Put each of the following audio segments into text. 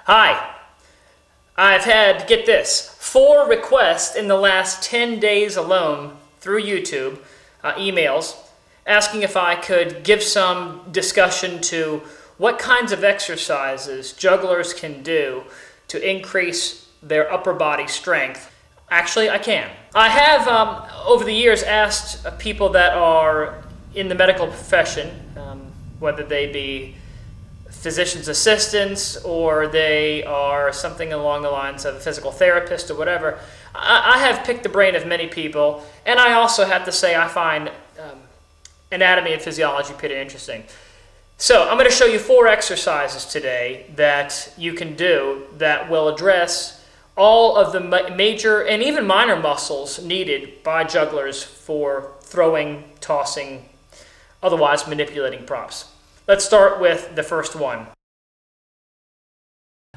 Hi, I've had, get this, 4 requests in the last 10 days alone through YouTube, emails, asking if I could give some discussion to what kinds of exercises jugglers can do to increase their upper body strength. Actually, I can. I have, over the years, asked people that are in the medical profession, whether they be physician's assistants or they are something along the lines of a physical therapist or whatever. I have picked the brain of many people, and I also have to say I find anatomy and physiology pretty interesting. So I'm going to show you 4 exercises today that you can do that will address all of the major and even minor muscles needed by jugglers for throwing, tossing, otherwise manipulating props. Let's start with the first one.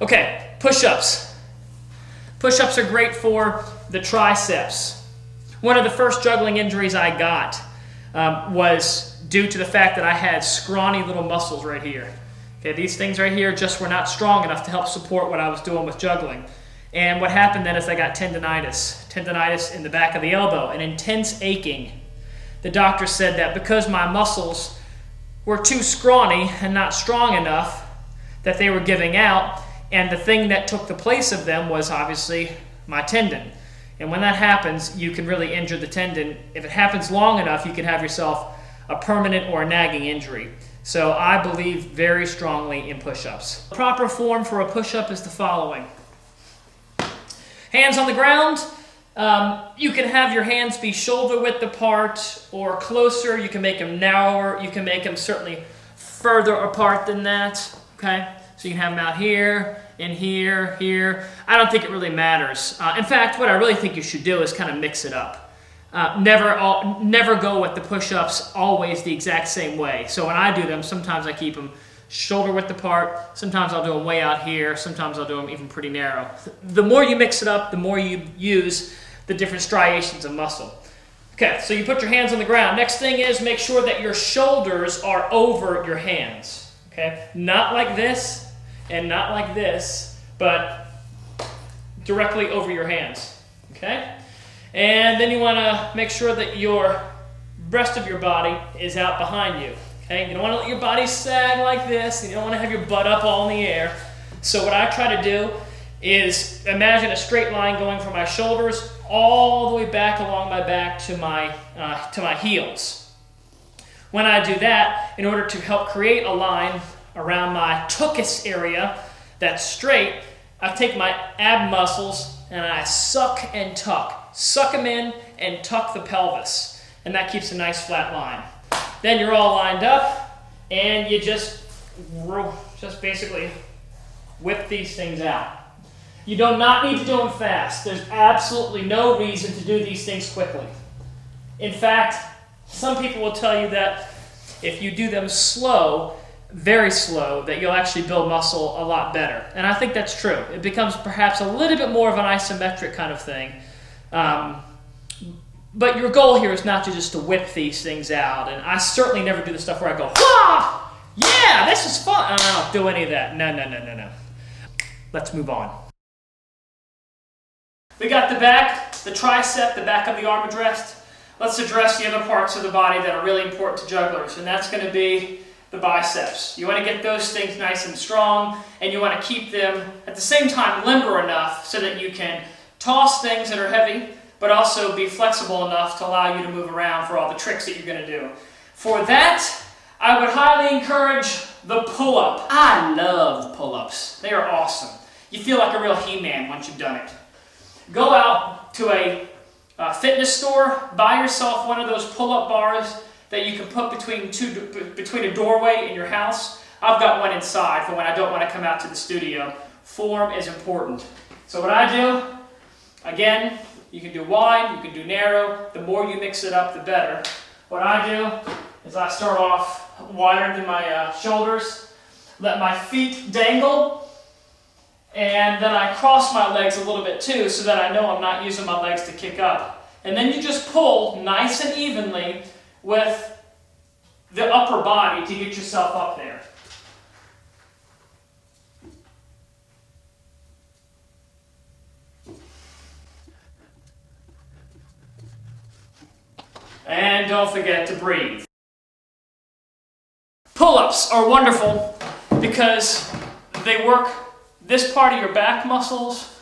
Okay, push-ups. Push-ups are great for the triceps. One of the first juggling injuries I got was due to the fact that I had scrawny little muscles right here. Okay, these things right here just were not strong enough to help support what I was doing with juggling. And what happened then is I got tendonitis in the back of the elbow, an intense aching. The doctor said that because my muscles were too scrawny and not strong enough that they were giving out, and the thing that took the place of them was obviously my tendon. And when that happens, you can really injure the tendon. If it happens long enough, you can have yourself a permanent or a nagging injury. So I believe very strongly in push-ups. The proper form for a push-up is the following. Hands on the ground. You can have your hands be shoulder width apart or closer. You can make them narrower. You can make them certainly further apart than that. Okay, so you can have them out here, in here, here. I don't think it really matters. In fact, what I really think you should do is kind of mix it up. Never go with the push-ups always the exact same way. So when I do them, sometimes I keep them shoulder width apart. Sometimes I'll do them way out here. Sometimes I'll do them even pretty narrow. The more you mix it up, the more you use the different striations of muscle. Okay, so you put your hands on the ground. Next thing is make sure that your shoulders are over your hands. Okay, not like this and not like this, but directly over your hands. Okay, and then you want to make sure that your rest of your body is out behind you. Okay, you don't want to let your body sag like this, and you don't want to have your butt up all in the air. So what I try to do is imagine a straight line going from my shoulders all the way back along my back to my heels. When I do that, in order to help create a line around my tuchus area that's straight, I take my ab muscles and I suck and tuck. Suck them in and tuck the pelvis. And that keeps a nice flat line. Then you're all lined up and you just basically whip these things out. You do not need to do them fast. There's absolutely no reason to do these things quickly. In fact, some people will tell you that if you do them slow, very slow, that you'll actually build muscle a lot better. And I think that's true. It becomes perhaps a little bit more of an isometric kind of thing. But your goal here is not to just to whip these things out. And I certainly never do the stuff where I go, "Wah! Yeah, this is fun." I don't do any of that. No. Let's move on. We got the back, the tricep, the back of the arm addressed. Let's address the other parts of the body that are really important to jugglers, and that's going to be the biceps. You want to get those things nice and strong, and you want to keep them at the same time limber enough so that you can toss things that are heavy, but also be flexible enough to allow you to move around for all the tricks that you're going to do. For that, I would highly encourage the pull-up. I love pull-ups. They are awesome. You feel like a real He-Man once you've done it. Go out to a fitness store, buy yourself one of those pull-up bars that you can put between a doorway in your house. I've got one inside for when I don't want to come out to the studio. Form is important. So what I do, again, you can do wide, you can do narrow. The more you mix it up, the better. What I do is I start off wider than my shoulders, let my feet dangle, and then I cross my legs a little bit too so that I know I'm not using my legs to kick up. And then you just pull nice and evenly with the upper body to get yourself up there. And don't forget to breathe. Pull-ups are wonderful because they work this part of your back muscles.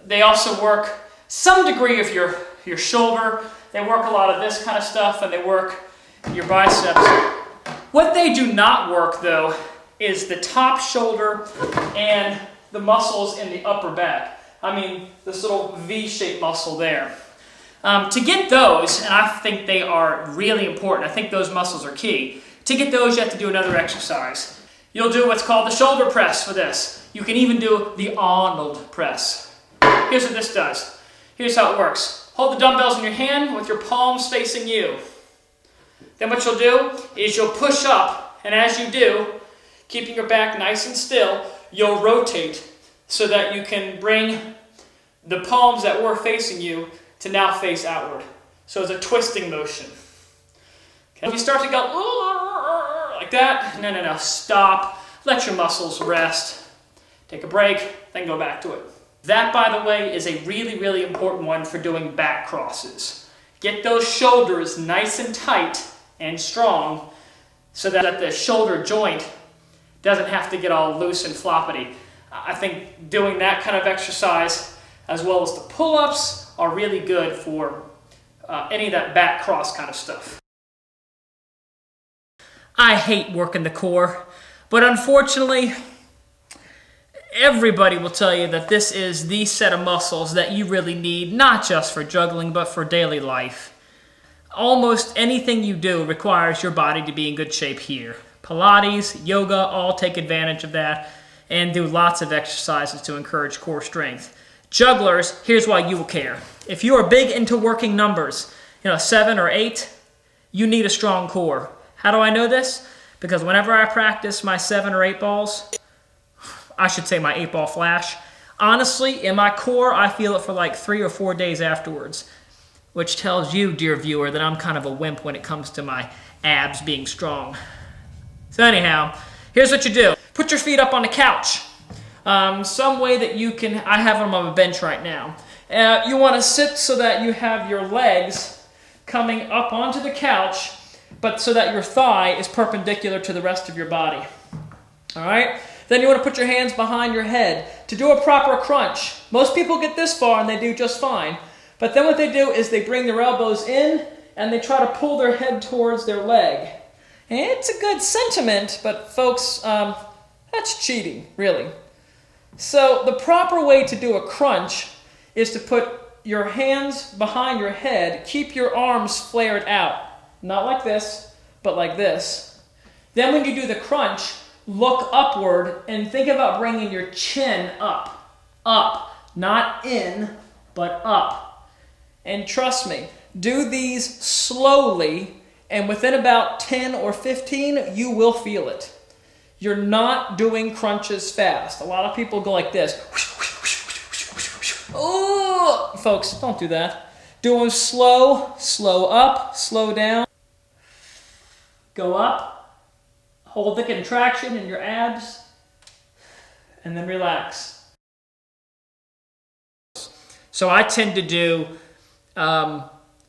They also work some degree of your shoulder. They work a lot of this kind of stuff, and they work your biceps. What they do not work, though, is the top shoulder and the muscles in the upper back. I mean, this little V-shaped muscle there. To get those, and I think they are really important, I think those muscles are key. To get those, you have to do another exercise. You'll do what's called the shoulder press for this. You can even do the Arnold press. Here's what this does. Here's how it works. Hold the dumbbells in your hand with your palms facing you. Then what you'll do is you'll push up, and as you do, keeping your back nice and still, you'll rotate so that you can bring the palms that were facing you to now face outward. So it's a twisting motion. Okay. If you start to go like that, no, stop. Let your muscles rest. Take a break, then go back to it. That, by the way, is a really, really important one for doing back crosses. Get those shoulders nice and tight and strong so that the shoulder joint doesn't have to get all loose and floppity. I think doing that kind of exercise, as well as the pull-ups, are really good for any of that back cross kind of stuff. I hate working the core, but unfortunately, everybody will tell you that this is the set of muscles that you really need, not just for juggling, but for daily life. Almost anything you do requires your body to be in good shape here. Pilates, yoga, all take advantage of that and do lots of exercises to encourage core strength. Jugglers, here's why you will care. If you are big into working numbers, 7 or 8, you need a strong core. How do I know this? Because whenever I practice my 7 or 8 balls, I should say my 8-ball flash, honestly, in my core, I feel it for like 3 or 4 days afterwards, which tells you, dear viewer, that I'm kind of a wimp when it comes to my abs being strong. So anyhow, here's what you do. Put your feet up on the couch. Some way that you can, I have them on a bench right now. You want to sit so that you have your legs coming up onto the couch, but so that your thigh is perpendicular to the rest of your body. All right? Then you want to put your hands behind your head to do a proper crunch. Most people get this far and they do just fine. But then what they do is they bring their elbows in and they try to pull their head towards their leg. And it's a good sentiment, but folks, that's cheating, really. So the proper way to do a crunch is to put your hands behind your head, keep your arms flared out. Not like this, but like this. Then when you do the crunch, look upward and think about bringing your chin up. Up. Not in, but up. And trust me, do these slowly, and within about 10 or 15, you will feel it. You're not doing crunches fast. A lot of people go like this. Oh, folks, don't do that. Do them slow, slow up, slow down. Go up, hold the contraction in your abs, and then relax. So I tend to do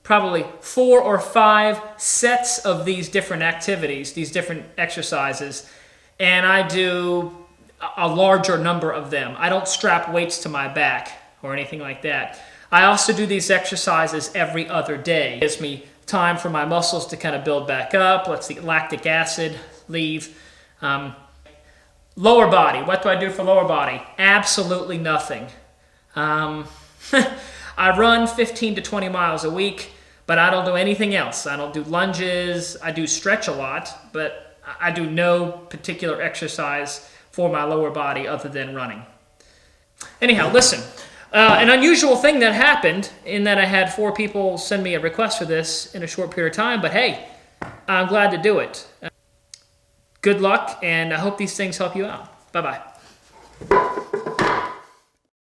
probably 4 or 5 sets of these different activities, these different exercises, and I do a larger number of them. I don't strap weights to my back or anything like that. I also do these exercises every other day. It gives me time for my muscles to kind of build back up, lets the lactic acid leave. Lower body, what do I do for lower body? Absolutely nothing. I run 15 to 20 miles a week, but I don't do anything else. I don't do lunges. I do stretch a lot, but I do no particular exercise for my lower body other than running. Anyhow, listen. An unusual thing that happened in that I had 4 people send me a request for this in a short period of time, but hey, I'm glad to do it. Good luck, and I hope these things help you out. Bye-bye.